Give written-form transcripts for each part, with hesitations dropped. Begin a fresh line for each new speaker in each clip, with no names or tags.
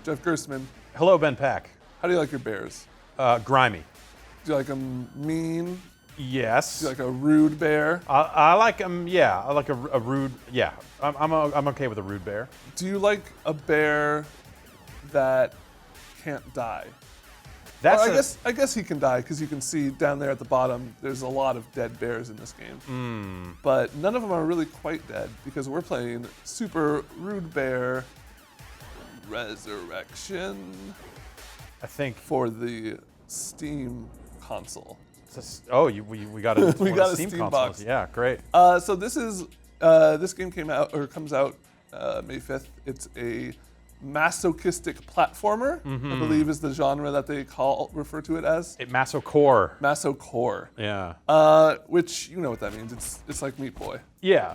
Jeff Gerstmann.
Hello, Ben Pack.
How do you like your bears?
Grimy.
Do you like them mean?
Yes.
Do you like a rude bear?
I like them. Yeah, I like a rude. Yeah, I'm okay with a rude bear.
Do you like a bear that can't die?
That's
Well, I guess he can die because you can see down there at the bottom. There's a lot of dead bears in this game, but none of them are really quite dead because we're playing Super Rude Bear Resurrection.
I think.
For the Steam console.
We got a
we got a
Steam
Steam
console.
box.
Yeah, great.
So this game comes out May 5th. It's a masochistic platformer, I believe is the genre that they refer to it as.
Masocore.
Masocore.
Yeah.
Which you know what that means. It's like Meat Boy.
Yeah.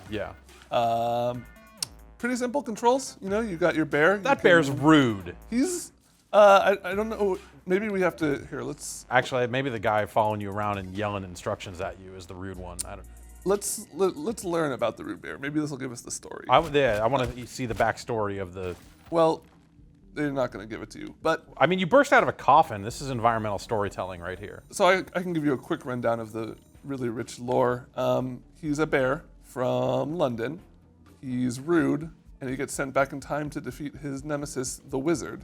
Pretty simple controls. You know, you got your bear.
That bear's rude.
He's I don't know. Maybe we have to let's
Actually, maybe the guy following you around and yelling instructions at you is the rude one. I don't.
let's learn about the rude bear. Maybe this will give us the story.
I want to see the backstory of the.
Well, they're not going to give it to you, but
I mean, you burst out of a coffin. This is environmental storytelling right here.
so I can give you a quick rundown of the really rich lore. He's a bear from London. He's rude, and he gets sent back in time to defeat his nemesis, the wizard.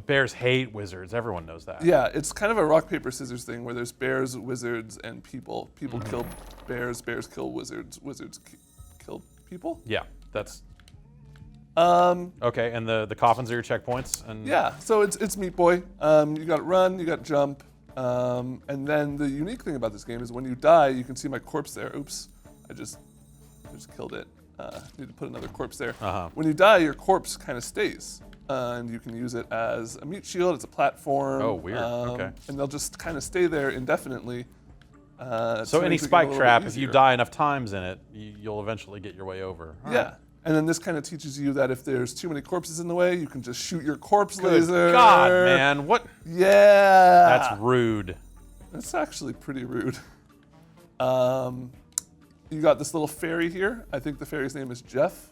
Bears hate wizards. Everyone knows that.
Yeah, it's kind of a rock, paper, scissors thing where there's bears, wizards, and people. People kill bears, bears kill wizards, wizards kill people.
Yeah, that's. Okay, and the coffins are your checkpoints, and
Yeah, so it's Meat Boy. You got run, you got jump, and then the unique thing about this game is when you die, you can see my corpse there. Oops, I just killed it. Need to put another corpse there. When you die, your corpse kind of stays, and you can use it as a meat shield. It's a platform.
Oh, weird. Okay.
And they'll just kind of stay there indefinitely.
So any spike trap, if you die enough times in it, you'll eventually get your way over. All
Yeah.
right.
And then this kind of teaches you that if there's too many corpses in the way, you can just shoot your corpse
Good
laser.
God, man, what?
Yeah.
That's rude.
That's actually pretty rude. You got this little fairy here. I think the fairy's name is Jeff.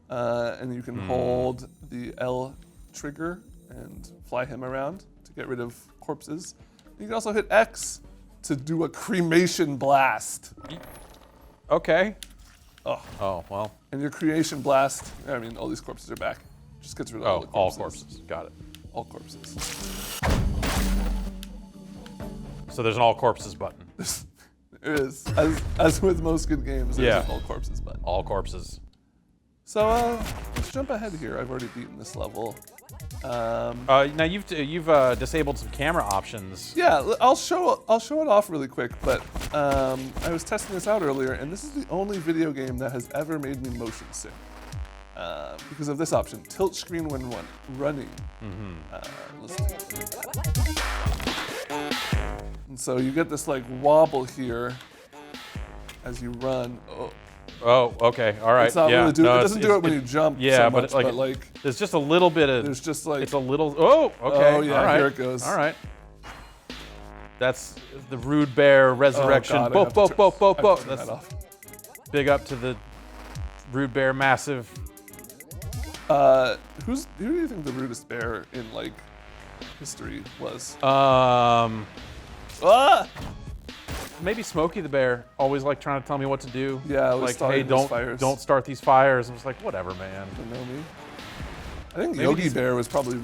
And you can hold the L trigger and fly him around to get rid of corpses. You can also hit X to do a cremation blast.
Okay.
Oh.
Oh well.
And your creation blast, I mean, all these corpses are back. Just gets rid of all the
all
corpses.
corpses. Got it.
All corpses.
So there's an all corpses button.
There is. As with most good games, there's
Yeah.
an all corpses button.
All corpses.
So let's jump ahead here. I've already beaten this level.
Now you've disabled some camera options.
Yeah, I'll show it off really quick. But I was testing this out earlier, and this is the only video game that has ever made me motion sick because of this option: tilt screen when running. Let's do it. And so you get this like wobble here as you run.
Oh, okay, all right.
It's not
yeah.
really it
No,
doesn't do it when you jump.
Yeah,
so
but
much,
it's like there's just a little bit of.
there's just like
It's a little. Oh, okay.
Oh, yeah,
all right.
here it goes.
All right. That's the Rude Bear Resurrection.
God, I
Bo,
have
bo,
to
bo, bo,
I
bo.
have to turn
That's
that off.
big up to the Rude Bear Massive.
Who do you think the rudest bear in like history was?
Ah!
Ah!
Maybe Smokey the Bear, always like trying to tell me what to do.
Yeah, always
like,
starting
hey,
these
don't
fires.
don't start these fires. I was like, whatever, man.
You know me. I think
Maybe
Yogi
these-
Bear was probably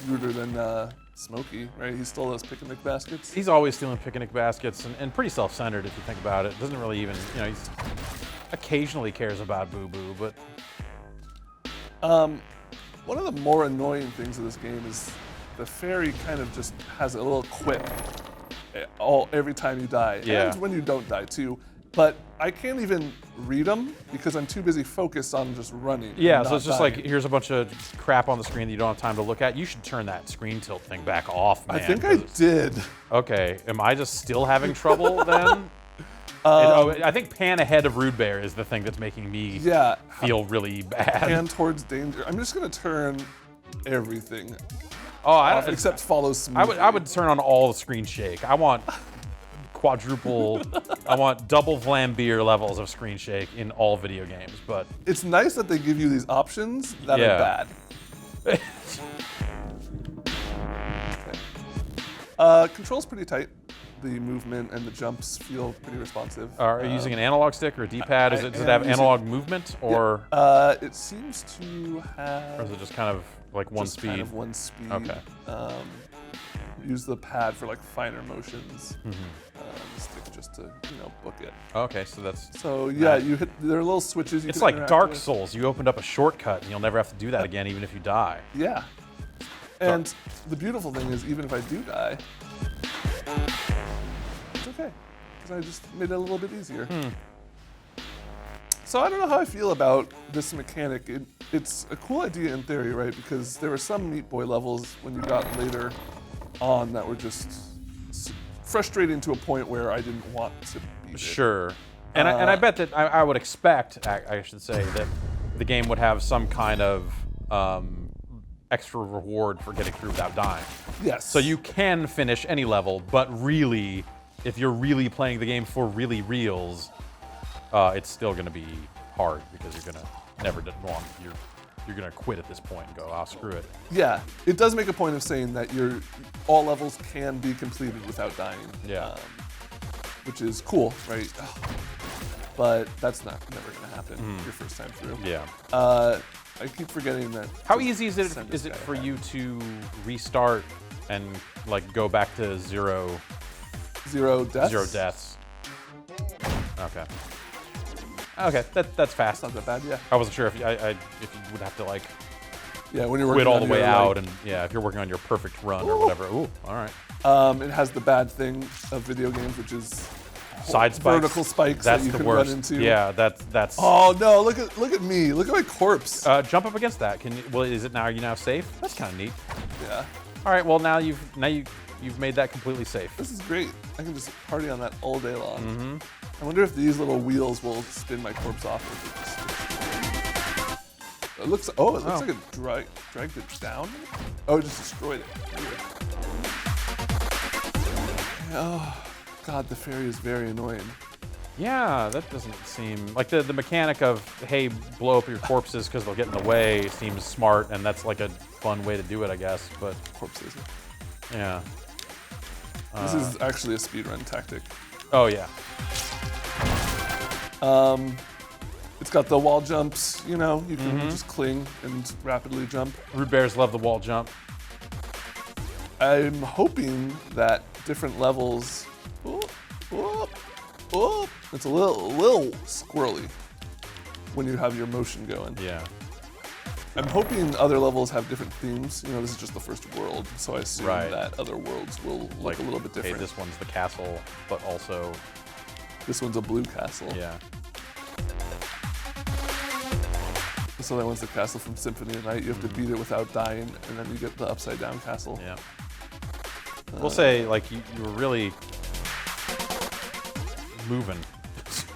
ruder than Smokey, right? He stole those picnic baskets.
He's always stealing picnic baskets and pretty self-centered if you think about it. Doesn't really even, he's occasionally cares about Boo Boo, but
One of the more annoying things of this game is the fairy kind of just has a little quip every time you die,
Yeah.
and when you don't die too. But I can't even read them because I'm too busy focused on just running. and
yeah, so
not
it's just
dying.
like, here's a bunch of crap on the screen that you don't have time to look at. You should turn that screen tilt thing back off, man.
I think I
'cause-
did.
Okay, am I just still having trouble then? I think pan ahead of Rude Bear is the thing that's making me
Yeah,
feel really bad.
hand towards danger. I'm just gonna turn everything
Oh,
off except follow smoothly.
I would turn on all the screen shake. I want quadruple, I want double Vlambeer levels of screen shake in all video games. But
It's nice that they give you these options that
Yeah.
are bad. Control's pretty tight. The movement and the jumps feel pretty responsive.
Are you using an analog stick or a D-pad? Does it have analog movement, or
it seems to have.
or is it just kind of like one
just
speed?
Kind of one speed.
Okay.
Use the pad for like finer motions. The stick just to book it.
Okay, so that's.
So yeah, you hit. There are little switches. You
It's
can
like
interact
Dark
with.
Souls. You opened up a shortcut, and you'll never have to do that again, even if you die.
Yeah. And the beautiful thing is, even if I do die, it's okay, because I just made it a little bit easier. So I don't know how I feel about this mechanic. It's a cool idea in theory, right? Because there were some Meat Boy levels when you got later on that were just frustrating to a point where I didn't want to beat it.
Sure. And I bet that I would expect, I should say, that the game would have some kind of extra reward for getting through without dying.
Yes.
So you can finish any level, but really, if you're really playing the game for really reals, it's still going to be hard because you're going to never want. You're going to quit at this point and go, "Ah, screw it."
Yeah, it does make a point of saying that all levels can be completed without dying.
Yeah.
Which is cool, right? But that's never going to happen your first time through.
Yeah.
I keep forgetting that.
How easy is
send
it
this guy
for
ahead.
you to restart and like go back to zero
Zero deaths?
Okay. Okay, that's fast.
It's not that bad, yeah.
I wasn't sure if you would have to like
Yeah, when you're
quit
working
all
on
the way
your,
out,
like,
and yeah, if you're working on your perfect run or whatever. Ooh, all right.
it has the bad thing of video games, which is
Side spikes.
vertical spikes
That's
that you
the
can
worst.
run into.
Yeah, that's.
Oh no! Look at me! Look at my corpse.
Jump up against that. Can you? Well, is it now? Are you now safe? That's kind of neat.
Yeah,
All right. Well, now you've made that completely safe.
this is great. I can just party on that all day long. I wonder if these little wheels will spin my corpse off. It looks. Oh, it looks like it dragged it down. Oh, it just destroyed it. Weird. Oh, God, the fairy is very annoying.
Yeah, that doesn't seem like the mechanic of, hey, blow up your corpses because they'll get in the way seems smart, and that's like a fun way to do it, I guess. But
Corpses.
yeah.
This is actually a speedrun tactic.
Oh yeah.
It's got the wall jumps. You can just cling and rapidly jump.
Root bears love the wall jump.
I'm hoping that different levels. It's a little squirrely when you have your motion going.
Yeah.
I'm hoping other levels have different themes. This is just the first world, so I assume
Right.
that other worlds will look a little bit different.
Hey, this one's the castle, but also
This one's a blue castle.
yeah.
This other one's the castle from Symphony of the Night. You have to beat it without dying, and then you get the upside down castle.
Yeah. We'll say like you were really moving.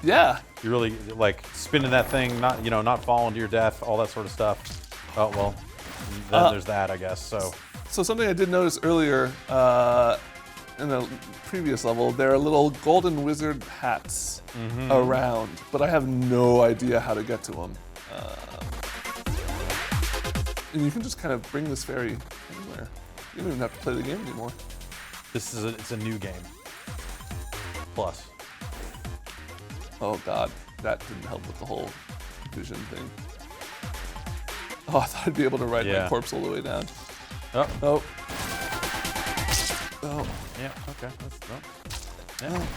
Yeah.
You're really like spinning that thing, not falling to your death, all that sort of stuff. Oh well, then there's that, I guess. So
something I did notice earlier in the previous level, there are little golden wizard hats around, but I have no idea how to get to them. And you can just kind of bring this fairy anywhere. You don't even have to play the game anymore.
it's a new game. Plus.
Oh God, that didn't help with the whole vision thing. Oh, I thought I'd be able to ride my
Yeah.
corpse all the way down.
Oh.
Oh. Oh,
Yeah. Okay.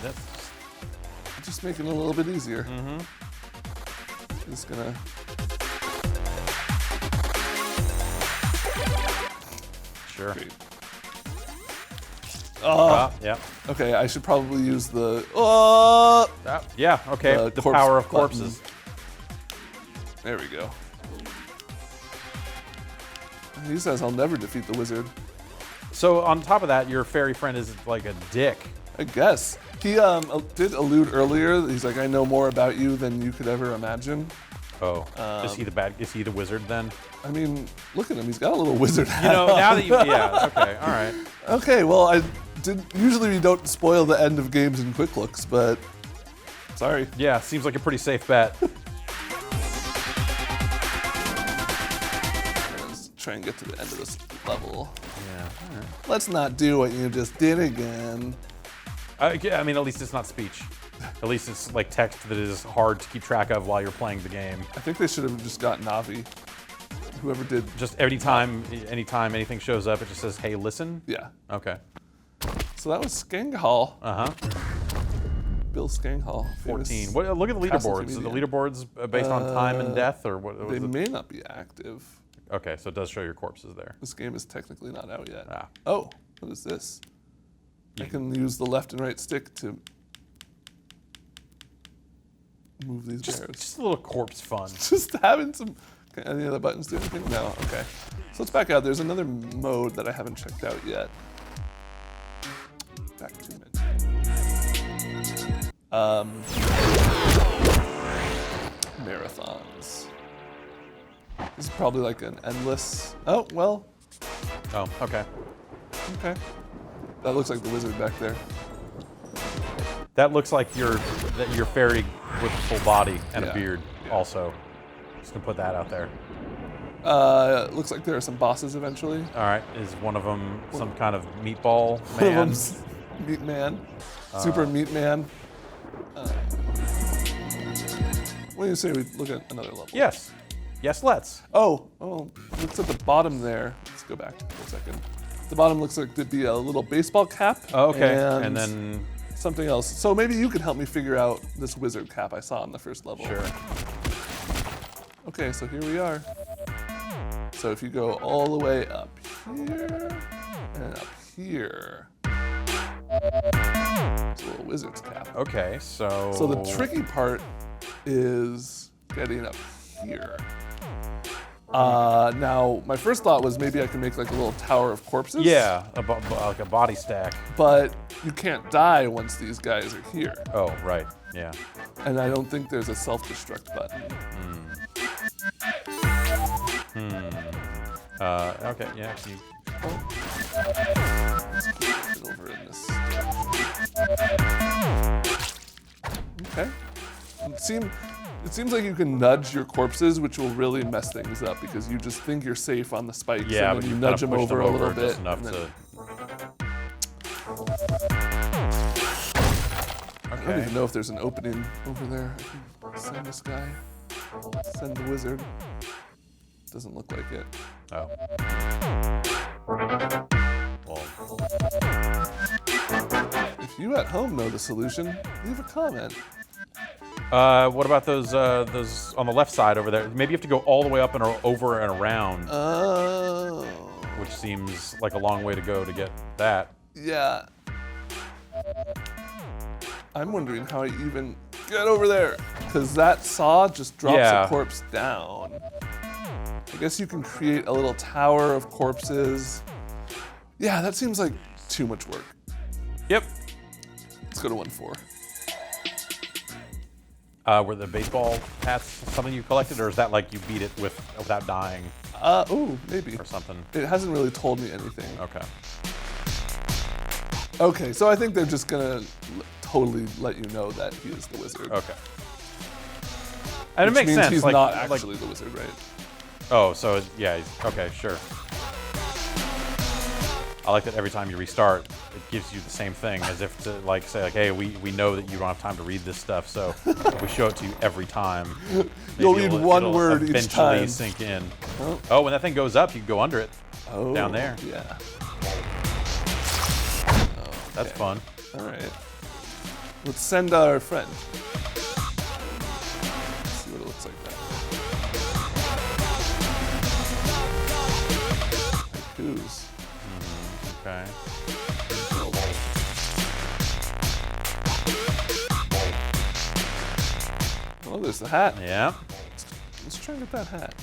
That's
just making it a little bit easier. Just gonna.
sure.
Great.
Yeah.
Okay, I should probably use the.
Yeah. Okay.
The
The
corpse
power of
button.
corpses.
There we go. He says I'll never defeat the wizard.
So on top of that, your fairy friend is like a dick.
I guess. He did allude earlier. He's like, I know more about you than you could ever imagine.
Oh. Is he the wizard then?
I mean, look at him. He's got a little wizard hat.
Now that yeah. Okay. All right.
Okay, well, I did. Usually we don't spoil the end of games in quick looks, but sorry.
Yeah. Seems like a pretty safe bet.
Let's try and get to the end of this level.
Yeah. All right.
Let's not do what you just did again.
Yeah, I mean, at least it's not speech. At least it's like text that is hard to keep track of while you're playing the game.
I think they should have just got Navi. Whoever did.
Just anytime anything shows up, it just says, "Hey, listen."
Yeah.
Okay.
So that was Skanghall. Bill Skanghall.
14. What? Look at the leaderboards. Are the leaderboards based on time and death, or what?
They may not be active.
Okay, so it does show your corpses there.
This game is technically not out yet.
Ah.
Oh, what is this? I can use the left and right stick to move these bears.
Just a little corpse fun.
Just having some. Can any of the buttons do anything? No. Okay. So let's back out. There's another mode that I haven't checked out yet. Back to menu. Marathons. This is probably like an endless. Oh well.
Oh, okay.
Okay. That looks like the wizard back there.
That looks like your fairy with a full body and a
Yeah.
beard.
Yeah.
Also, just gonna put that out there.
Looks like there are some bosses eventually.
All right, is one of them some kind of meatball
One of
man?
them's Meat Man. Super Meat Man. What do you say we look at another level?
Yes. Yes, let's.
Oh, looks at the bottom there. Let's go back for a second. The bottom looks like to be a little baseball cap.
Oh, okay.
And,
And then
something else. So maybe you could help me figure out this wizard cap I saw on the first level.
sure.
Okay, so here we are. So if you go all the way up here and up here, it's a little wizard's cap.
Okay, so.
So the tricky part is getting up here. Now, my first thought was maybe I can make like a little tower of corpses.
Yeah, like a body stack.
But you can't die once these guys are here.
Oh, right. Yeah.
And I don't think there's a self-destruct button.
Okay. Yeah.
Over in this. Okay. It seems like you can nudge your corpses, which will really mess things up because you just think you're safe on the spikes,
Yeah,
and
but
then
you
you
kind
nudge
of
them
push
over a little
just
bit.
enough
and then-
to.
I don't even know if there's an opening over there. I can send this guy. Send the wizard. Doesn't look like it.
Oh. Well.
If you at home know the solution, leave a comment.
What about those on the left side over there? Maybe you have to go all the way up and over and around,
Oh.
which seems like a long way to go to get that.
Yeah. I'm wondering how I even get over there. Because that saw just drops
Yeah.
a corpse down. I guess you can create a little tower of corpses. Yeah, that seems like too much work.
Yep.
Let's go to 1-4.
Were the baseball hats something you collected, or is that like you beat it without dying
Ooh, maybe.
or something?
It hasn't really told me anything.
Okay.
Okay, so I think they're just gonna totally let you know that he is the wizard.
Okay. And it
Which
makes
means
sense.
he's
like,
not
like-
actually the wizard, right?
oh, so yeah. Okay, sure. I like that every time you restart, it gives you the same thing, as if to like say like, hey, we know that you don't have time to read this stuff, so we show it to you every time.
You'll
Maybe
read
it'll-
one
it'll
word each
eventually
time.
sink in.
Oh.
Oh, when that thing goes up, you can go under it.
Oh,
Down there.
Yeah.
That's
Okay.
fun.
All right. Let's send our friend. Let's see what it looks like now. Haikus.
Okay.
Oh, there's the hat.
Yeah.
Let's try and get that hat.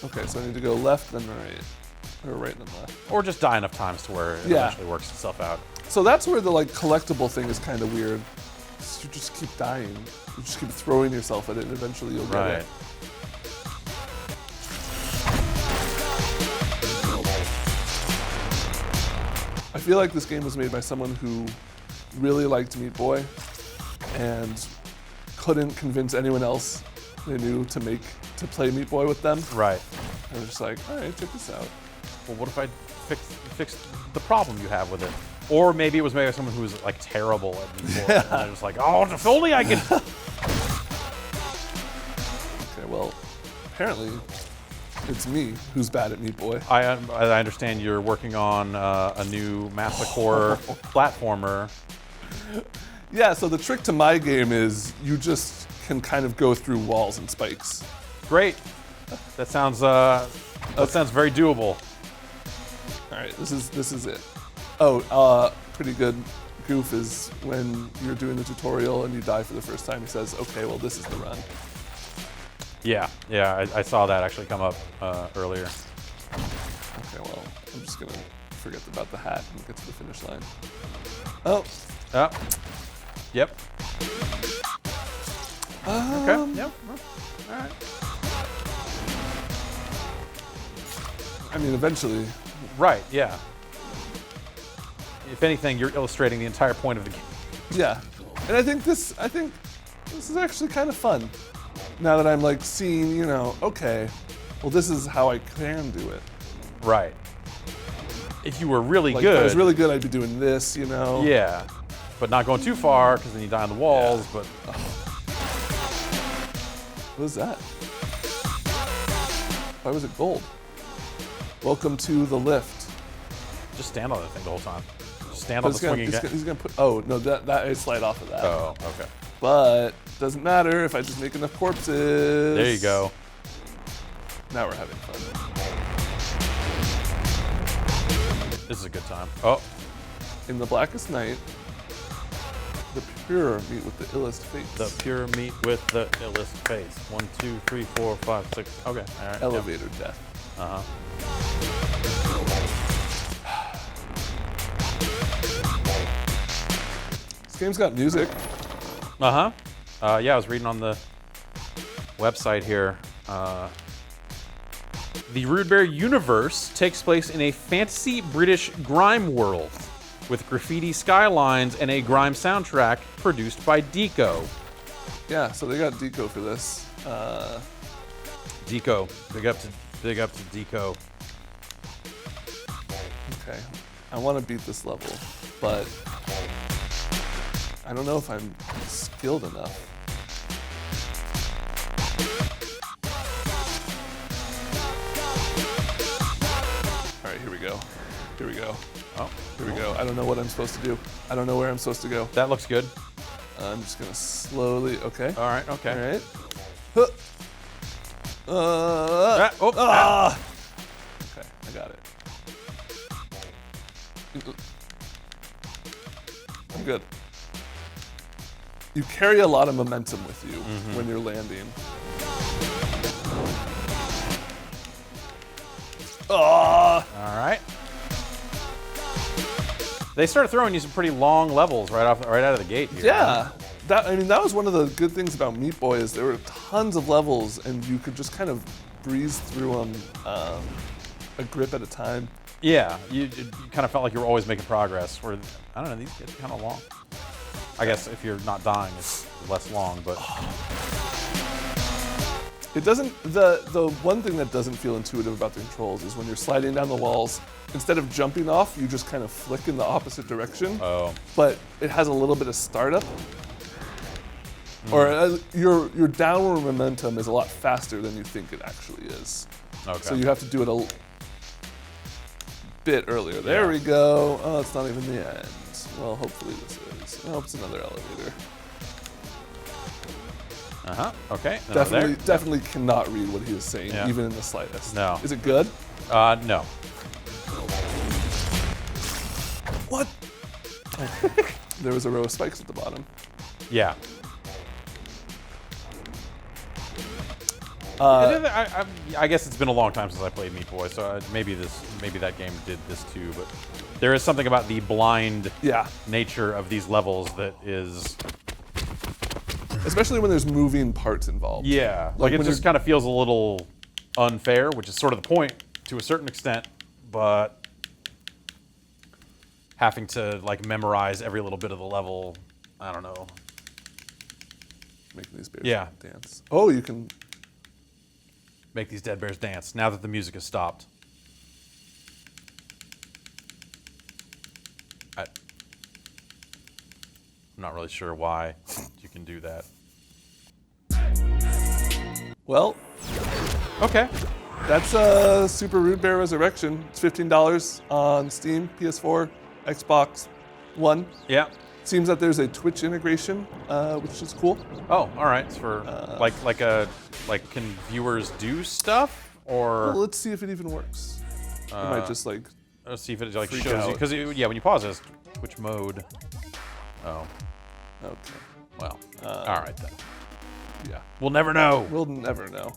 Okay, so I need to go left, then right. Or right, then left.
Or just die enough times to where it
Yeah.
eventually works itself out.
So that's where the like collectible thing is kind of weird. You just keep dying. You just keep throwing yourself at it, and eventually you'll get
Right.
it. I feel like this game was made by someone who really liked Meat Boy and couldn't convince anyone else they knew to play Meat Boy with them.
Right.
I was just like, all right, check this out.
Well, what if I fixed the problem you have with it? Or maybe it was maybe someone who was like terrible at Meat Boy. And they're just like, oh, if only I could.
Okay, well, apparently it's me who's bad at Meat Boy.
I understand you're working on a new Massacre platformer.
Yeah, so the trick to my game is you just can kind of go through walls and spikes.
Great. That sounds very doable.
All right, this is it. Oh, pretty good goof is when you're doing the tutorial and you die for the first time. He says, "Okay, well, this is the run."
Yeah, I saw that actually come up earlier.
Okay, well, I'm just gonna forget about the hat and get to the finish line. Oh.
Yep. Okay. Yep. All right.
I mean, eventually.
Right. Yeah. If anything, you're illustrating the entire point of the game.
Yeah, and I think this is actually kind of fun. Now that I'm like seeing, you know, okay, well, this is how I can do it.
Right. If you were really
Like,
good.
if I was really good, I'd be doing this, you know.
Yeah. But not going too far, because then you die on the walls.
Yeah.
But
What is that? Why was it gold? Welcome to the lift.
just stand on that thing the whole time. Just stand
But
on the swinging.
he's gonna put. Oh no, that I slide off of that.
Oh, okay.
But doesn't matter if I just make enough corpses.
There you go.
Now we're having fun.
This is a good time. Oh,
In the blackest night, the pure meet with the illest fates.
the pure meat with the illest face. 1, 2, 3, 4, 5, 6. Okay. All right.
Elevator death.
Uh huh.
This game's got music.
Uh huh. Yeah, I was reading on the website here. The Rude Bear universe takes place in a fantasy British grime world with graffiti skylines and a grime soundtrack produced by Deco.
Yeah, so they got Deco for this.
Deco. Big up to Deco.
Okay, I want to beat this level, but I don't know if I'm skilled enough. All right, here we go. Here we go.
Oh,
Here we go. I don't know what I'm supposed to do. I don't know where I'm supposed to go.
that looks good.
I'm just gonna slowly. Okay.
All right. Okay.
All right. Huh.
Oh,
Ah. Okay, I got it. I'm good. You carry a lot of momentum with you when you're landing. Ah.
All right. They started throwing you some pretty long levels right out of the gate here.
Yeah. That was one of the good things about Meat Boy is there were tons of levels and you could just kind of breeze through them a grip at a time.
Yeah, you kind of felt like you were always making progress. Where I don't know, these get kind of long. I guess if you're not dying, it's less long. But
It doesn't. The one thing that doesn't feel intuitive about the controls is when you're sliding down the walls. Instead of jumping off, you just kind of flick in the opposite direction.
oh,
But it has a little bit of startup. Or your downward momentum is a lot faster than you think it actually is.
okay.
So you have to do it a bit earlier. There we go. Oh, it's not even the end. Well, hopefully this is. Oh, it's another elevator.
Okay. Then over there.
Definitely cannot read what he is saying,
Yeah.
even in the slightest.
No.
Is it good?
No.
What? There was a row of spikes at the bottom.
Yeah. I guess it's been a long time since I played Meat Boy, so maybe that game did this too. But there is something about the blind
Yeah.
nature of these levels that is,
Especially when there's moving parts involved.
yeah,
Like
like it
when
just
you're-
kind of feels a little unfair, which is sort of the point to a certain extent, but having to like memorize every little bit of the level, I don't know.
Making these bears
Yeah.
dance. Oh, you can.
make these dead bears dance now that the music has stopped. I'm not really sure why you can do that.
Well,
Okay.
that's Super Rude Bear Resurrection. It's $15 on Steam, PS4, Xbox One.
Yeah.
Seems that there's a Twitch integration, which is cool.
Oh, all right. It's for like can viewers do stuff or
Well, let's see if it even works. It might just like.
let's see if it like
freak
shows you
out.
because when you pause this Twitch mode. Oh,
Okay.
well. All right then.
Yeah.
We'll never know.
We'll never know.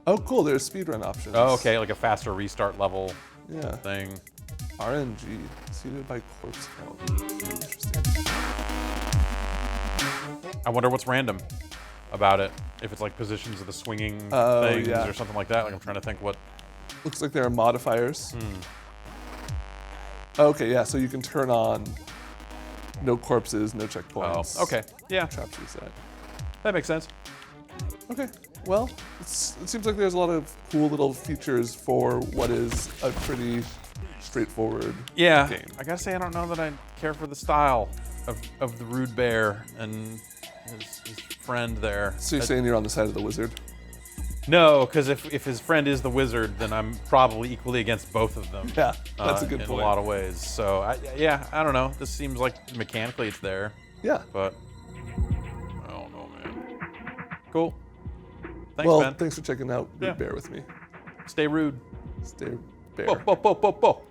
Oh, cool. There's speedrun options.
Oh, okay, like a faster restart level
Yeah.
thing.
RNG, seeded by corpse count. Interesting.
I wonder what's random about it. If it's like positions of the swinging
Oh,
things
yeah.
or something like that. Like I'm trying to think what.
Looks like there are modifiers.
Hmm.
Okay, yeah, so you can turn on no corpses, no checkpoints.
Oh, okay. Yeah,
Traps reset.
that makes sense.
Okay, well, it seems like there's a lot of cool little features for what is a pretty straightforward
Yeah,
game.
I gotta say I don't know that I care for the style of the rude bear and his friend there.
So you're saying you're on the side of the wizard?
No, because if his friend is the wizard, then I'm probably equally against both of them.
Yeah, that's a good
in
point.
a lot of ways. So I don't know. This seems like mechanically it's there,
Yeah.
but I don't know, man. Cool. Thanks,
Well,
man.
thanks for checking out Rude
Yeah.
Bear with me.
Stay rude.
Stay bear.
Bo, bo, bo, bo, bo.